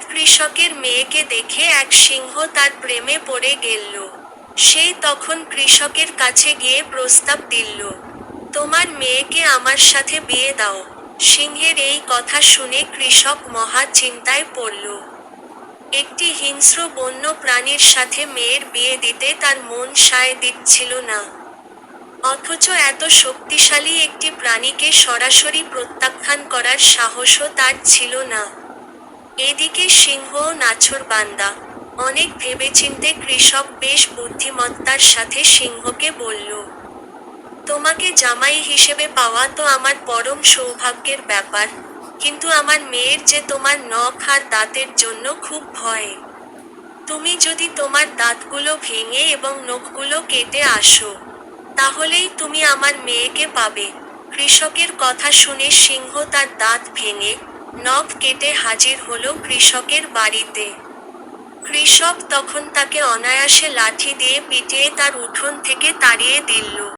কৃষকের মেয়েকে দেখে এক সিংহ তার প্রেমে পড়ে গেল। সে তখন কৃষকের কাছে গিয়ে প্রস্তাব দিল, তোমার মেয়েকে আমার সাথে বিয়ে দাও। সিংহের এই কথা শুনে কৃষক মহা চিন্তায় পড়ল। একটি হিংস্র বন্য প্রাণীর সাথে মেয়ের বিয়ে দিতে তার মন সায় দিচ্ছিল না। অথচ এত শক্তিশালী একটি প্রাণীকে সরাসরি প্রত্যাখ্যান করার সাহসও তার ছিল না। এদিকে সিংহও নাছোড়বান্দা। অনেক ভেবেচিন্তে কৃষক বেশ বুদ্ধিমত্তার সাথে সিংহকে বলল, তোমাকে জামাই হিসেবে পাওয়া তো আমার পরম সৌভাগ্যের ব্যাপার, কিন্তু আমার মেয়ের যে তোমার নখ আর দাঁতের জন্য খুব ভয়। তুমি যদি তোমার দাঁতগুলো ভেঙে এবং নখগুলো কেটে আসো, তাহলেই তুমি আমার মেয়েকে পাবে। কৃষকের কথা শুনে সিংহ তার দাঁত ভেঙে, নখ কেটে হাজির হলো কৃষকের বাড়িতে। কৃষক তখন তাকে অনায়াসে লাঠি দিয়ে পিটিয়ে তার উঠোন থেকে তাড়িয়ে দিল।